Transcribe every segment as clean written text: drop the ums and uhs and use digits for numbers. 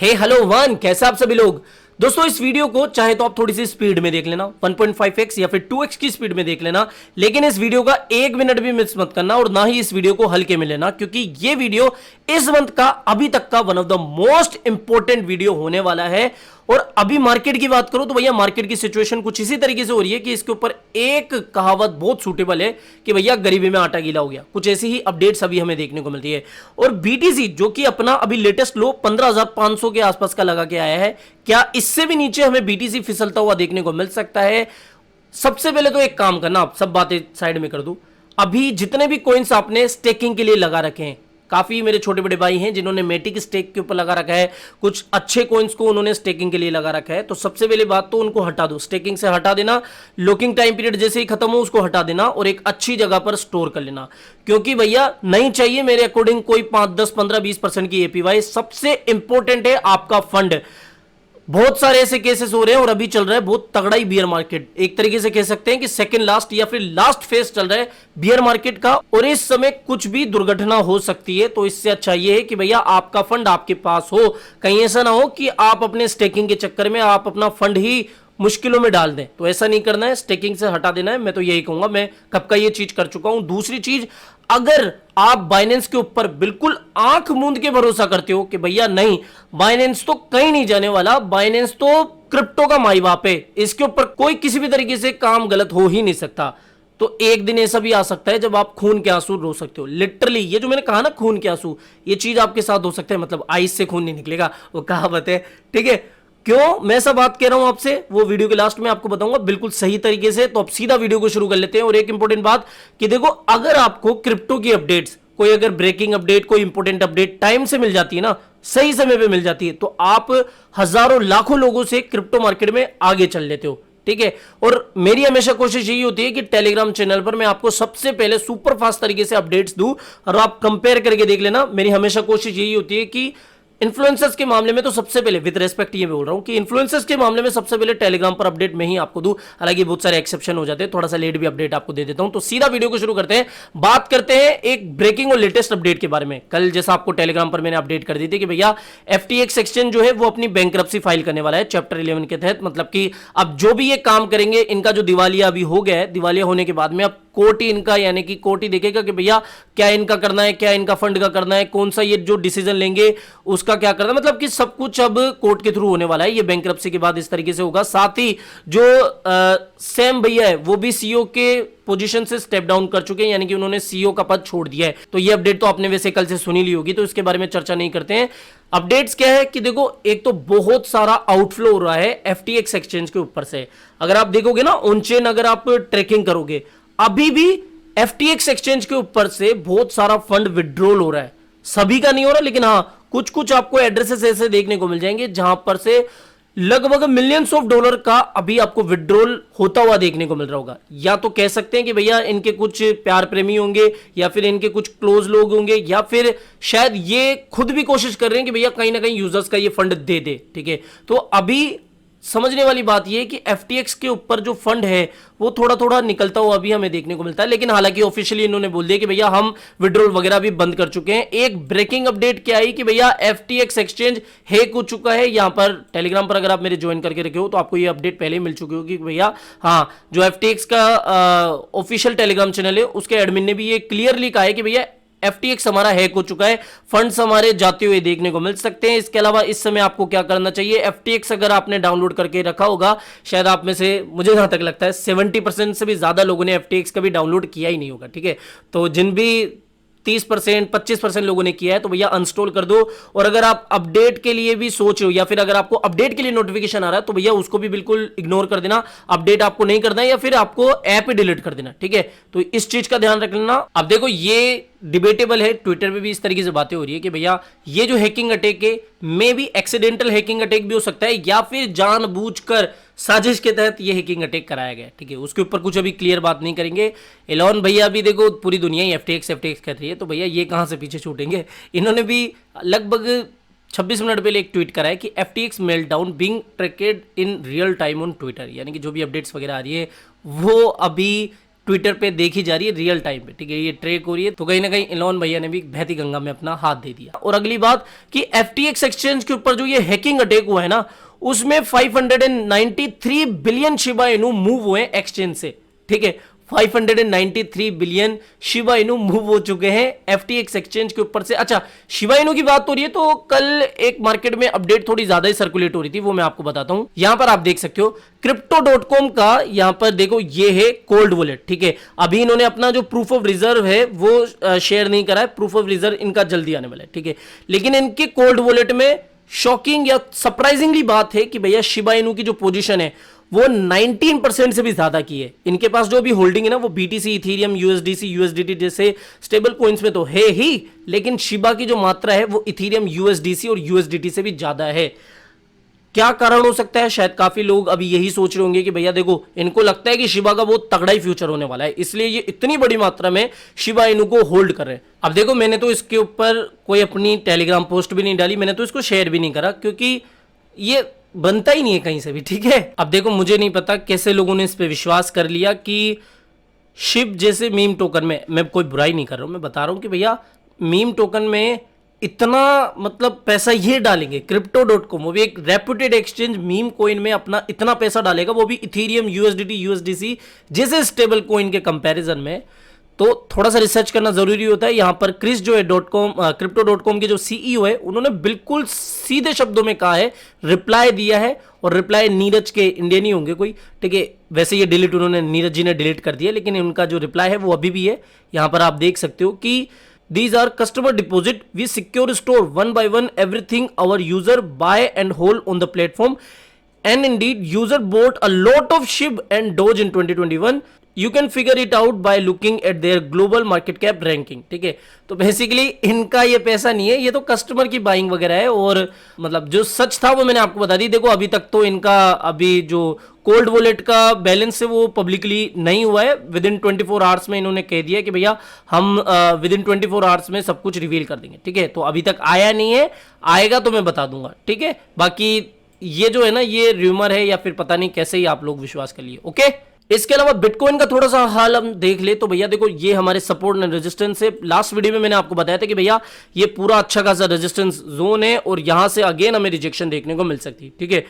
हे hello one, कैसे आप सभी लोग। दोस्तों इस वीडियो को चाहे तो आप थोड़ी सी स्पीड में देख लेना, 1.5x या फिर 2x की स्पीड में देख लेना, लेकिन इस वीडियो का 1 मिनट भी मिस मत करना और ना ही इस वीडियो को हल्के में लेना, क्योंकि ये वीडियो इस मंथ का अभी तक का one of the most important video होने वाला है। और अभी मार्केट की बात करूं तो भैया मार्केट की सिचुएशन कुछ इसी तरीके से हो रही है कि इसके ऊपर एक कहावत बहुत सूटेबल है कि भैया गरीबी में आटा गीला हो गया। कुछ ऐसी ही अपडेट्स अभी हमें देखने को मिलती है। और बीटीसी जो कि अपना अभी लेटेस्ट लो 15,500 के आसपास का लगा के आया है, क्या इससे भी नीचे हमें बीटीसी फिसलता हुआ देखने को मिल सकता है? सबसे पहले तो एक काम करना, आप सब बातें साइड में कर दो। अभी जितने भी कॉइन्स आपने स्टेकिंग के लिए लगा रखे हैं, काफी मेरे छोटे बड़े भाई हैं जिन्होंने मेटिक स्टेक के ऊपर लगा रखा है, कुछ अच्छे कॉइन्स को उन्होंने स्टेकिंग के लिए लगा रखा है, तो सबसे पहले बात तो उनको हटा दो, स्टेकिंग से हटा देना। लॉकिंग टाइम पीरियड जैसे ही खत्म हो उसको हटा देना और एक अच्छी जगह पर स्टोर कर लेना, क्योंकि भैया नहीं चाहिए मेरे अकॉर्डिंग कोई 5, 10, 15, 20% की एपीवाई। सबसे इंपॉर्टेंट है आपका फंड। बहुत सारे ऐसे केसेस हो रहे हैं और अभी चल रहा है बहुत तगड़ा ही बियर मार्केट, एक तरीके से कह सकते हैं कि सेकंड लास्ट या फिर लास्ट फेज चल रहा है बियर मार्केट का, और इस समय कुछ भी दुर्घटना हो सकती है। तो इससे अच्छा यह है कि भैया आपका फंड आपके पास हो, कहीं ऐसा ना हो कि आप अपने स्टेकिंग के चक्कर में आप अपना फंड ही मुश्किलों में डाल दें। तो ऐसा नहीं करना है, स्टेकिंग से हटा देना है। मैं तो यही कहूंगा, मैं कब का ये चीज कर चुका हूं। दूसरी चीज, अगर आप बाइनेंस के ऊपर बिल्कुल आंख मूंद के भरोसा करते हो कि भैया नहीं बाइनेंस तो कहीं नहीं जाने वाला, बाइनेंस तो क्रिप्टो का माई बाप है, इसके ऊपर कोई किसी भी तरीके से काम गलत हो ही नहीं सकता, तो एक दिन ऐसा भी आ सकता है जब आप खून के आंसू रो सकते हो। लिटरली ये जो मैंने कहा ना खून के आंसू, ये चीज आपके साथ हो सकता है, मतलब आइस से खून नहीं निकलेगा, वो कहावत है, ठीक है। क्यों मैं ऐसा बात कह रहा हूं आपसे, वो वीडियो के लास्ट में आपको बताऊंगा बिल्कुल सही तरीके से। तो अब सीधा वीडियो को शुरू कर लेते हैं। और एक इंपॉर्टेंट बात कि देखो, अगर आपको क्रिप्टो की अपडेट्स, कोई अगर ब्रेकिंग अपडेट, कोई इंपॉर्टेंट अपडेट टाइम से मिल जाती है ना, सही समय पे मिल जाती है, तो आप हजारों लाखों लोगों से क्रिप्टो मार्केट में आगे चल लेते हो, ठीक है। और मेरी हमेशा कोशिश यही होती है कि टेलीग्राम चैनल पर मैं आपको सबसे पहले सुपर फास्ट तरीके से अपडेट्स दूं और आप कंपेयर करके देख लेना। मेरी हमेशा कोशिश यही होती है कि इन्फ्लुएंसर्स के मामले में तो सबसे पहले, विद रेस्पेक्ट ये बोल रहा हूं कि इन्फ्लुएंसर्स के मामले में सबसे पहले टेलीग्राम पर अपडेट मैं ही आपको दूं। हालांकि बहुत सारे एक्सेप्शन हो जाते हैं, थोड़ा सा लेट भी अपडेट आपको दे देता हूं। तो सीधा वीडियो को शुरू करते हैं, बात करते हैं एक ब्रेकिंग और लेटेस्ट अपडेट के बारे में। कल जैसा आपको टेलीग्राम पर मैंने अपडेट कर दी थी कि भैया एफटीएक्स एक्सचेंज जो है वो अपनी बैंकरप्सी फाइल करने वाला है चैप्टर 11 के तहत। मतलब कि अब जो भी ये काम करेंगे, इनका जो दिवालिया अभी हो गया है, दिवालिया होने के बाद में अब कोर्ट ही इनका, यानी कि कोर्ट ही देखेगा कि भैया क्या इनका करना है, क्या इनका फंड का करना है, कौन सा ये जो डिसीजन लेंगे उसका क्या करना है। मतलब कि सब कुछ अब कोर्ट के थ्रू होने वाला है। ये बैंकरप्सी के बाद इस तरीके से होगा। साथ ही जो सैम भैया है वो भी सीईओ के पोजीशन से स्टेप डाउन कर चुके हैं, यानी कि उन्होंने सीईओ का पद छोड़ दिया है। तो ये अपडेट तो आपने वैसे कल से सुनी ली होगी, तो इसके बारे में चर्चा नहीं करते हैं। अपडेट्स क्या है कि देखो, एक तो बहुत सारा आउटफ्लो हो रहा है एफटीएक्स एक्सचेंज के ऊपर से। अगर आप देखोगे ना ऑन चेन, अगर आप ट्रैकिंग करोगे, अभी भी एफटीएक्स एक्सचेंज के ऊपर से बहुत सारा फंड विड्रॉल हो रहा है। सभी का नहीं हो रहा, लेकिन हाँ कुछ कुछ आपको एड्रेसेस ऐसे देखने को मिल जाएंगे जहां पर से लगभग मिलियंस ऑफ डॉलर का अभी आपको विड्रॉल होता हुआ देखने को मिल रहा होगा। या तो कह सकते हैं कि भैया इनके कुछ प्यार प्रेमी होंगे, या फिर इनके कुछ क्लोज लोग होंगे, या फिर शायद ये खुद भी कोशिश कर रहे हैं कि भैया कहीं ना कहीं यूजर्स का ये फंड दे दे, ठीक है। तो अभी समझने वाली बात यह है कि एफटीएक्स के ऊपर जो फंड है वो थोड़ा थोड़ा निकलता हुआ अभी हमें देखने को मिलता है। लेकिन हालांकि ऑफिशियली इन्होंने बोल दिया कि भैया हम विड्रॉल वगैरह भी बंद कर चुके हैं। एक ब्रेकिंग अपडेट क्या आई कि भैया एफटीएक्स एक्सचेंज हैक हो चुका है। यहां पर टेलीग्राम पर अगर आप मेरे ज्वाइन करके रखे हो तो आपको ये अपडेट पहले ही मिल चुकी होगी कि भैया हाँ, जो एफटीएक्स का ऑफिशियल टेलीग्राम चैनल है उसके एडमिन ने भी ये क्लियरली कहा है कि भैया एफटीएक्स हमारा हैक हो चुका है, फंड्स हमारे जाते हुए देखने को मिल सकते हैं। इसके अलावा इस समय आपको क्या करना चाहिए, एफटीएक्स अगर आपने डाउनलोड करके रखा होगा, शायद आप में से, मुझे जहां तक लगता है 70% से भी ज्यादा लोगों ने एफटीएक्स कभी डाउनलोड किया ही नहीं होगा, ठीक है। तो जिन भी 30%, 25% लोगों ने किया है तो भैया अनस्टॉल कर दो। और अगर आप अपडेट के लिए भी सोच रहे हो, या फिर अगर आपको अपडेट के लिए नोटिफिकेशन आ रहा है, तो भैया उसको भी बिल्कुल इग्नोर कर देना। अपडेट आपको नहीं करना है, या फिर आपको ऐप ही डिलीट कर देना, ठीक है। तो इस चीज का ध्यान रख लेना। अब देखो, ये डिबेटेबल है, ट्विटर पे भी इस तरीके से बातें हो रही है कि भैया ये जो हैकिंग अटैक है, may be accidental hacking attack भी हो सकता है, या फिर जानबूझकर साजिश के तहत ये हैकिंग अटैक कराया गया, ठीक है। उसके ऊपर कुछ अभी क्लियर बात नहीं करेंगे। एलॉन भैया भी देखो, पूरी दुनिया ही एफटीएक्स कर रही है, तो भैया ये कहां से पीछे छूटेंगे। इन्होंने भी लगभग 26 मिनट पहले एक ट्वीट करा है कि FTX meltdown being tracked in real time on Twitter, यानी कि जो भी अपडेट्स वगैरह आ रही है वो अभी ट्विटर पे देखी जा रही है रियल टाइम पे, ठीक है, ये ट्रेक हो रही है। तो कहीं ना कहीं इलॉन भैया ने भी बहती गंगा में अपना हाथ दे दिया। और अगली बात कि FTX एक्सचेंज के ऊपर जो ये हैकिंग अटैक हुआ है ना, उसमें 593 बिलियन शिबा इनू मूव हुए एक्सचेंज से, ठीक है, 593 बिलियन शिबा इनू मूव हो चुके हैं FTX एक्सचेंज के ऊपर से। अच्छा, शिबा इनू की बात हो रही है तो कल एक मार्केट में अपडेट थोड़ी ज्यादा ही सर्कुलेट हो रही थी, वो मैं आपको बताता हूं। यहां पर आप देख सकते हो Crypto.com का, यहां पर देखो ये है कोल्ड वॉलेट, ठीक है। अभी इन्होंने अपना जो प्रूफ ऑफ रिजर्व है वो शेयर नहीं करा है, प्रूफ ऑफ रिजर्व इनका जल्दी आने वाला है, ठीक है। लेकिन इनके कोल्ड वॉलेट में शॉकिंग या सरप्राइजिंगली बात है कि भैया शिबा इनू की जो पोजीशन है वो 19% से भी ज्यादा की है। इनके पास जो भी होल्डिंग है ना वो BTC, इथेरियम, USDC, USDT जैसे स्टेबल कॉइन्स में तो है ही, लेकिन शिबा की जो मात्रा है वो इथेरियम, USDC और USDT से भी ज्यादा है। क्या कारण हो सकता है? शायद काफी लोग अभी यही सोच रहे होंगे कि भैया देखो, इनको लगता है कि शिबा का बहुत तगड़ा ही फ्यूचर होने वाला है, इसलिए ये इतनी बड़ी मात्रा में शिबा इनू को होल्ड कर रहे हैं। अब देखो, मैंने तो इसके ऊपर कोई अपनी टेलीग्राम पोस्ट भी नहीं डाली, मैंने तो इसको शेयर भी नहीं करा, क्योंकि ये बनता ही नहीं है कहीं से भी, ठीक है। अब देखो, मुझे नहीं पता कैसे लोगों ने इस पे विश्वास कर लिया कि शिब जैसे मीम टोकन में, मैं कोई बुराई नहीं कर रहा हूं, मैं बता रहा हूं कि भैया मीम टोकन में इतना मतलब पैसा ये डालेंगे। Crypto.com, वो भी एक रेप्यूटेड एक्सचेंज, मीम कॉइन में अपना इतना पैसा डालेगा, वो भी इथेरियम, USDT, USDC जैसे स्टेबल कॉइन के कंपैरिजन में। तो थोड़ा सा रिसर्च करना जरूरी होता है। यहां पर क्रिस जो है Crypto.com के जो CEO है, उन्होंने बिल्कुल सीधे शब्दों में कहा है, रिप्लाई दिया है, और रिप्लाई नीरज के, इंडियन ही होंगे कोई, ठीक है। वैसे ये डिलीट उन्होंने, नीरज जी ने डिलीट कर दिया, लेकिन उनका जो रिप्लाई है वो अभी भी है। यहां पर आप देख सकते हो कि These are customer deposit. We secure store one by one everything our user buy and hold on the platform. And indeed, user bought a lot of SHIB and Doge in 2021. You can figure it out by looking at their global market cap ranking. ठीक है, तो basically इनका ये पैसा नहीं है, ये तो कस्टमर की बाइंग वगैरह है। और मतलब जो सच था वो मैंने आपको बता दी। देखो, अभी तक तो इनका अभी जो कोल्ड वॉलेट का बैलेंस है वो पब्लिकली नहीं हुआ है। विद इन 24 आवर्स में इन्होंने कह दिया कि भैया हम विद इन 24 आवर्स में सब कुछ रिवील कर देंगे, ठीक है। तो अभी तक आया नहीं है, आएगा तो मैं बता दूंगा, ठीक है। बाकी ये जो है ना, ये र्यूमर है या फिर पता नहीं कैसे ही आप लोग विश्वास कर लिए, ओके। इसके अलावा बिटकॉइन का थोड़ा सा हाल हम देख ले तो भैया देखो, ये हमारे सपोर्ट एंड रेजिस्टेंस है। लास्ट वीडियो में मैंने आपको बताया था कि भैया ये पूरा अच्छा खासा रेजिस्टेंस जोन है और यहां से अगेन हमें रिजेक्शन देखने को मिल सकती है, ठीक है।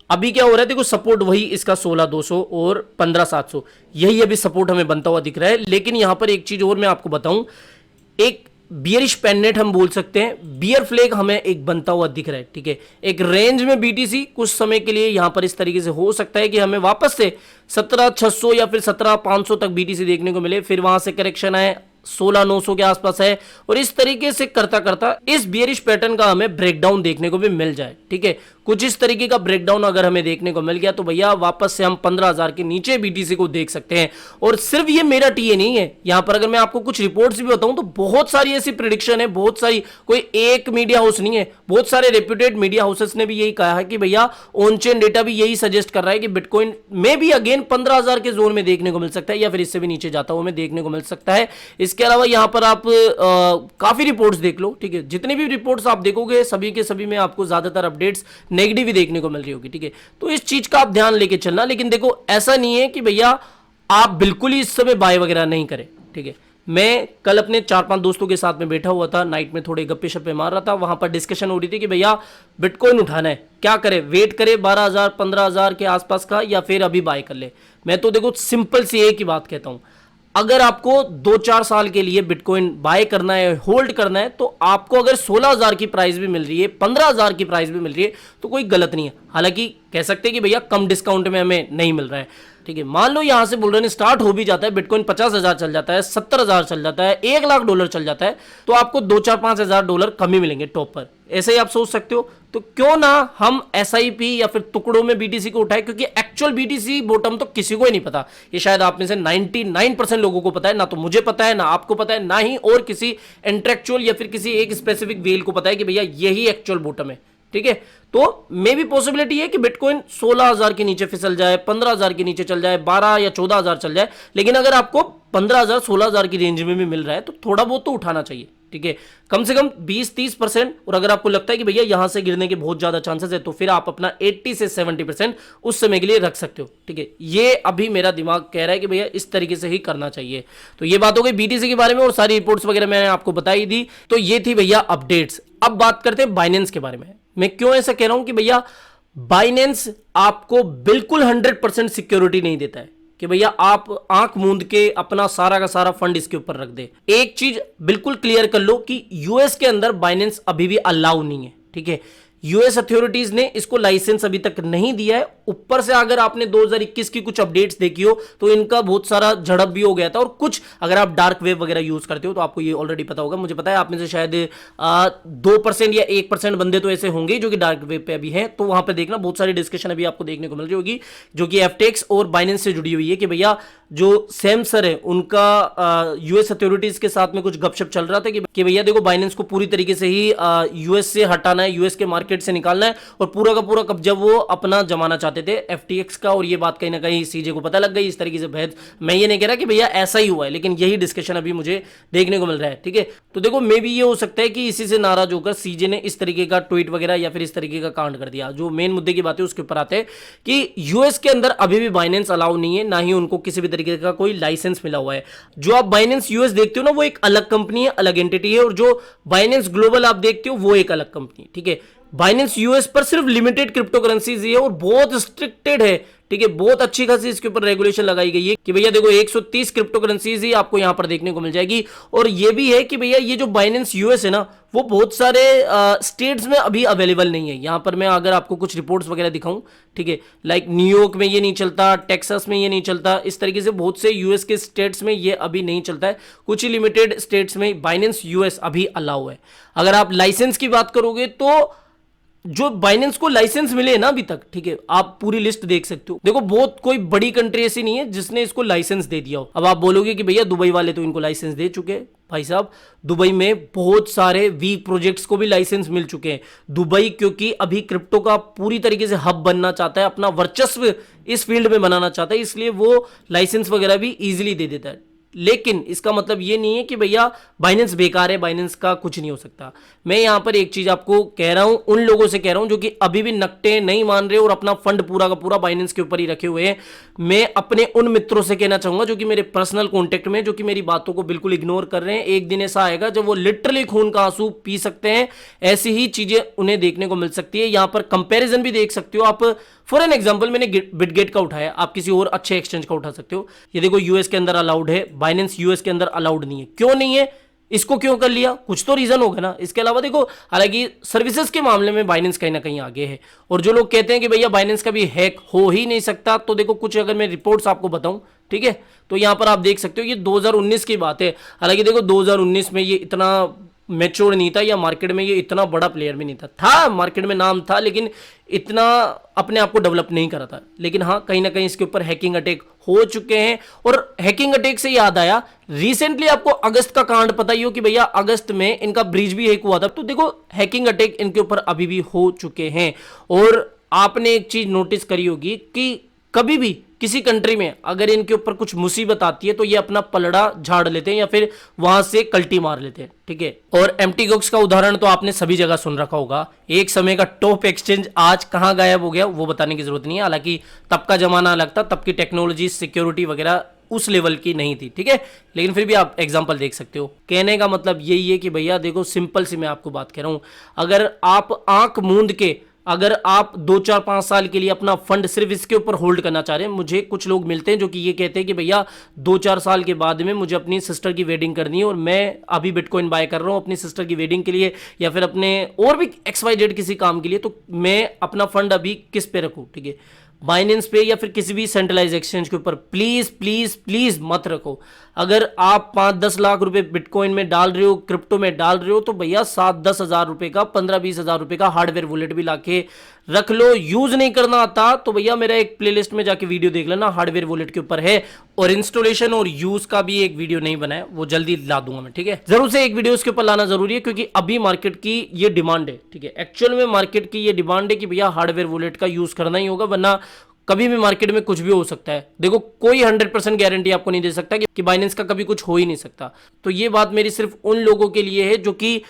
अभी क्या हो रहा है, देखो सपोर्ट वही इसका 16,200 और 15,700, यही अभी सपोर्ट हमें बनता हुआ दिख रहा है। लेकिन यहां पर एक चीज और मैं आपको बताऊं, एक बियरिश पेननेट हम बोल सकते हैं, बियर फ्लैग हमें एक बनता हुआ दिख रहा है, ठीक है। एक रेंज में BTC कुछ समय के लिए यहां पर इस तरीके से हो सकता है कि हमें वापस से 17,600 या फिर 17,500 तक BTC देखने को मिले, फिर वहां से करेक्शन आए 16,900 के आसपास है, और इस तरीके से करता करता इस बियरिश पैटर्न का हमें ब्रेकडाउन देखने को भी मिल जाए, ठीक है। कुछ इस तरीके का ब्रेकडाउन अगर हमें देखने को मिल गया तो भैया वापस से हम 15,000 के नीचे BTC को देख सकते हैं। और सिर्फ ये मेरा टीए नहीं है, यहां पर अगर मैं आपको कुछ रिपोर्ट्स भी बताऊं तो बहुत सारी ऐसी प्रिडिक्शन है, बहुत सारी, कोई एक मीडिया हाउस नहीं है, बहुत सारे रेप्यूटेड मीडिया हाउसेस ने भी यही कहा है कि भैया ऑन चेन डेटा भी यही सजेस्ट कर रहा है कि बिटकॉइन में भी अगेन 15,000 के जोन में देखने को मिल सकता है, या फिर इससे भी नीचे जाता हुआ हमें देखने को मिल सकता है। इसके अलावा यहां पर आप काफी रिपोर्ट्स देख लो, ठीक है। जितनी भी रिपोर्ट्स आप देखोगे सभी के सभी में आपको ज्यादातर अपडेट्स नेगेटिव ही देखने को मिल रही होगी, ठीक है। तो इस चीज का आप ध्यान लेके चलना। लेकिन देखो, ऐसा नहीं है कि भैया आप बिल्कुल ही इस समय बाय वगैरह नहीं करें, ठीक है। मैं कल अपने 4-5 दोस्तों के साथ में बैठा हुआ था, नाइट में थोड़े गप्पे शप्पे मार रहा था, वहां पर डिस्कशन हो रही थी कि भैया बिटकॉइन उठाना है, क्या करे, वेट करे 12,000 15,000 के आसपास का, या फिर अभी बाय कर ले। मैं तो देखो सिंपल सी एक ही बात कहता हूं, अगर आपको 2-4 साल के लिए बिटकॉइन बाय करना है, होल्ड करना है, तो आपको अगर 16,000 की प्राइस भी मिल रही है, 15,000 की प्राइस भी मिल रही है, तो कोई गलत नहीं है। हालांकि कह सकते हैं कि भैया कम डिस्काउंट में हमें नहीं मिल रहा है, ठीक है। मान लो यहां से बुल रन स्टार्ट हो भी जाता है, बिटकॉइन 50,000 चल जाता है, 70,000 चल जाता है, $1,00,000 चल जाता है, तो आपको $2-4-5,000 कम ही मिलेंगे टॉप पर। ऐसे ही आप सोच सकते हो। तो क्यों ना हम SIP या फिर टुकड़ों में BTC को उठाए, क्योंकि एक्चुअल BTC बॉटम तो किसी को ही नहीं पता। ये शायद आप में से 99% लोगों को पता है, ना तो मुझे पता है, ना आपको पता है, ना ही और किसी इंटेलेक्चुअल या फिर किसी एक स्पेसिफिक वेल को पता है कि भैया यही एक्चुअल बॉटम है, ठीक है। तो मे भी पॉसिबिलिटी है कि बिटकॉइन 16,000 के नीचे फिसल जाए, 15,000 के नीचे चल जाए, 12 या 14,000 चल जाए। लेकिन अगर आपको 15,000 16,000 की रेंज में भी मिल रहा है तो थोड़ा बहुत तो उठाना चाहिए, ठीक है, कम से कम 20-30%। और अगर आपको लगता है कि भैया यहां से गिरने के बहुत ज्यादा चांसेस है तो फिर आप अपना 80 से 70% उस समय के लिए रख सकते हो, ठीक है। ये अभी मेरा दिमाग कह रहा है कि भैया इस तरीके से ही करना चाहिए। तो ये बात हो गई बीटीसी के बारे में और सारी रिपोर्ट्स वगैरह मैंने आपको बताई दी। तो ये थी भैया अपडेट्स। अब बात करते हैं बाइनेंस के बारे में। मैं क्यों ऐसा कह रहा हूं कि भैया बाइनेंस आपको बिल्कुल 100% सिक्योरिटी नहीं देता है कि भैया आप आंख मूंद के अपना सारा का सारा फंड इसके ऊपर रख दे। एक चीज बिल्कुल क्लियर कर लो कि यूएस के अंदर बाइनेंस अभी भी अलाउ नहीं है, ठीक है। यूएस अथॉरिटीज ने इसको लाइसेंस अभी तक नहीं दिया है। ऊपर से अगर आपने 2021 की कुछ अपडेट्स देखी हो तो इनका बहुत सारा झड़प भी हो गया था। और कुछ अगर आप डार्क वेब वगैरह यूज करते हो तो आपको ये ऑलरेडी पता होगा। मुझे पता है आप में से शायद 2% या 1% बंदे तो ऐसे होंगे जो कि डार्क वेब पे अभी हैं। तो वहां पे देखना बहुत सारी डिस्कशन अभी आपको देखने को मिल रही होगी जो कि एफटीएक्स और बाइनेंस से जुड़ी हुई है कि भैया जो सैम सर है उनका यूएस अथॉरिटीज के साथ में कुछ गपशप चल रहा था कि भैया देखो बाइनेंस को पूरी तरीके से ही यूएस से हटाना है, यूएस के मार्केट से निकालना है और पूरा का पूरा कब्जा वो अपना जमाना चाहते थे एफटीएक्स का। और ये बात कहीं ना कहीं सीजे को पता लग गई। इस तरीके से भेद, मैं ये नहीं कह रहा कि भैया ऐसा ही हुआ है, लेकिन यही डिस्कशन अभी मुझे देखने को मिल रहा है, ठीक है। तो देखो मे भी ये हो सकता है कि इसी से नाराज होकर सीजे ने इस तरीके का ट्वीट वगैरह या फिर इस तरीके का कांड कर दिया। जो मेन मुद्दे की बात है उसके ऊपर आते हैं कि यूएस के अंदर अभी भी बाइनेंस अलाउ नहीं है, ना ही उनको किसी भी तरीके का कोई लाइसेंस मिला हुआ है। जो आप बाइनेंस यूएस देखते हो ना वो एक अलग कंपनी है, अलग एंटिटी है। और जो बाइनेंस ग्लोबल आप देखते हो वो एक अलग कंपनी है, ठीक है। बाइनेंस यूएस पर सिर्फ लिमिटेड क्रिप्टो करेंसीज है और बहुत स्ट्रिक्टेड है, ठीक है। बहुत अच्छी खासी इसके ऊपर रेगुलेशन लगाई गई है कि भैया देखो 130 क्रिप्टो करेंसीज ही आपको यहां पर देखने को मिल जाएगी। और ये भी है कि भैया ये जो बाइनेंस यूएस है ना वो बहुत सारे स्टेट्स में अभी अवेलेबल नहीं है। यहां पर मैं अगर आपको कुछ रिपोर्ट्स वगैरह दिखाऊं, ठीक है, लाइक न्यूयॉर्क में ये नहीं चलता, टेक्सास में ये नहीं चलता, इस तरीके से बहुत से यूएस के स्टेट्स में ये अभी नहीं चलता है। कुछ ही लिमिटेड स्टेट्स में बाइनेंस यूएस अभी अलाउ है। अगर आप लाइसेंस की बात करोगे तो जो बाइनेंस को लाइसेंस मिले ना अभी तक, ठीक है, आप पूरी लिस्ट देख सकते हो। देखो बहुत कोई बड़ी कंट्री ऐसी नहीं है जिसने इसको लाइसेंस दे दिया हो। अब आप बोलोगे कि भैया दुबई वाले तो इनको लाइसेंस दे चुके हैं। भाई साहब दुबई में बहुत सारे वी प्रोजेक्ट्स को भी लाइसेंस मिल चुके हैं। दुबई क्योंकि अभी क्रिप्टो का पूरी तरीके से हब बनना चाहता है, अपना वर्चस्व इस फील्ड में बनाना चाहता है, इसलिए वो लाइसेंस वगैरह भी इजीली दे देता है। लेकिन इसका मतलब ये नहीं है कि भैया बाइनेंस बेकार है, बाइनेंस का कुछ नहीं हो सकता। मैं यहां पर एक चीज आपको कह रहा हूं, उन लोगों से कह रहा हूं जो कि अभी भी नकटे नहीं मान रहे और अपना फंड पूरा का पूरा बाइनेंस के ऊपर ही रखे हुए हैं। मैं अपने उन मित्रों से कहना चाहूंगा जो कि मेरे पर्सनल कॉन्टेक्ट में, जो कि मेरी बातों को बिल्कुल इग्नोर कर रहे हैं। एक दिन ऐसा आएगा जब वो लिटरली खून का आंसू पी सकते हैं। ऐसी ही चीजें उन्हें देखने को मिल सकती है। यहां पर कंपेरिजन भी देख सकते हो आप। फॉर एन एग्जांपल मैंने बिटगेट का उठाया, आप किसी और अच्छे एक्सचेंज का उठा सकते हो। ये देखो यूएस के अंदर अलाउड है, बाइनेंस यूएस के अंदर अलाउड नहीं है। क्यों नहीं है, इसको क्यों कर लिया, कुछ तो रीजन होगा ना। इसके अलावा देखो हालांकि सर्विसेज के मामले में बाइनेंस कहीं ना कहीं आगे है। और जो लोग कहते हैं कि भैया बाइनेंस का भी हैक हो ही नहीं सकता, तो देखो कुछ अगर मैं रिपोर्ट्स आपको बताऊं, ठीक है, तो यहां पर आप देख सकते हो ये 2019 की बात है। हालांकि देखो 2019 में ये इतना मैच्योर नहीं था या मार्केट में ये इतना बड़ा प्लेयर भी नहीं था मार्केट में नाम था, लेकिन इतना अपने आप को डेवलप नहीं करा था। लेकिन हाँ कहीं ना कहीं इसके ऊपर हैकिंग अटैक हो चुके हैं। और हैकिंग अटैक से याद आया, रिसेंटली आपको अगस्त का कांड पता ही हो कि भैया अगस्त में इनका ब्रिज भी हैक हुआ था। तो देखो हैकिंग अटैक इनके ऊपर अभी भी हो चुके हैं। और आपने एक चीज नोटिस करी होगी कि कभी भी किसी कंट्री में अगर इनके ऊपर कुछ मुसीबत आती है तो ये अपना पलड़ा झाड़ लेते हैं या फिर वहां से कल्टी मार लेते हैं, ठीक है। और एमटीगॉक्स का उदाहरण तो आपने सभी जगह सुन रखा होगा। एक समय का टॉप एक्सचेंज आज कहां गायब हो गया वो बताने की जरूरत नहीं है। हालांकि तब का जमाना अलग था, तब की टेक्नोलॉजी सिक्योरिटी वगैरह उस लेवल की नहीं थी, ठीक है। लेकिन फिर भी आप एग्जांपल देख सकते हो। कहने का मतलब यही है कि भैया देखो सिंपल सी मैं आपको बात कह रहा हूं, अगर आप आंख मूंद के अगर आप 2-4-5 साल के लिए अपना फंड सिर्फ इसके ऊपर होल्ड करना चाह रहे हैं, मुझे कुछ लोग मिलते हैं जो कि ये कहते हैं कि भैया 2-4 साल के बाद में मुझे अपनी सिस्टर की वेडिंग करनी है और मैं अभी बिटकॉइन बाय कर रहा हूं अपनी सिस्टर की वेडिंग के लिए या फिर अपने और भी XYZ किसी काम के लिए, तो मैं अपना फंड अभी किस पे रखूं, ठीक है, बाइनेंस पे या फिर किसी भी सेंट्रलाइज एक्सचेंज के ऊपर। प्लीज प्लीज प्लीज मत रखो। अगर आप 5-10 लाख रुपए बिटकॉइन में डाल रहे हो, क्रिप्टो में डाल रहे हो, तो भैया 7-10 हजार रुपए का 15-20 हजार रुपए का हार्डवेयर वॉलेट भी लाके रख लो। यूज नहीं करना आता तो भैया मेरा एक प्लेलिस्ट में जाके वीडियो देख लेना, हार्डवेयर वॉलेट के ऊपर है। और इंस्टॉलेशन और यूज का भी एक वीडियो नहीं बना है, वो जल्दी ला दूंगा मैं, ठीक है। जरूर से एक वीडियो इसके ऊपर लाना जरूरी है क्योंकि अभी मार्केट की ये डिमांड है, ठीक है। एक्चुअल में मार्केट की ये डिमांड है कि भैया हार्डवेयर वॉलेट का यूज करना ही होगा, वरना कभी भी मार्केट में कुछ भी हो सकता है। देखो कोई 100% गारंटी आपको नहीं दे सकता कि बाइनेंस का कभी कुछ हो ही नहीं सकता। तो ये बात मेरी सिर्फ उन लोगों के लिए है जो कि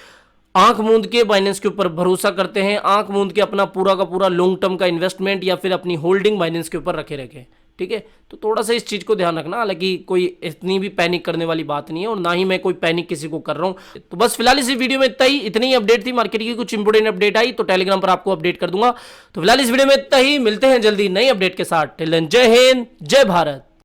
आंख मूंद के बाइनेंस के ऊपर भरोसा करते हैं, आंख मूंद के अपना पूरा का पूरा लॉन्ग टर्म का इन्वेस्टमेंट या फिर अपनी होल्डिंग बाइनेंस के ऊपर रखे रखे। ठीक है, तो थोड़ा सा इस चीज को ध्यान रखना। हालांकि कोई इतनी भी पैनिक करने वाली बात नहीं है और ना ही मैं कोई पैनिक किसी को कर रहा हूं। तो बस फिलहाल इस वीडियो में इतनी ही अपडेट थी मार्केट की। कुछ इंपोर्टेंट अपडेट आई तो टेलीग्राम पर आपको अपडेट कर दूंगा। तो फिलहाल इस वीडियो में इतना ही, मिलते हैं जल्दी नई अपडेट के साथ। टिल देन जय हिंद, जय भारत।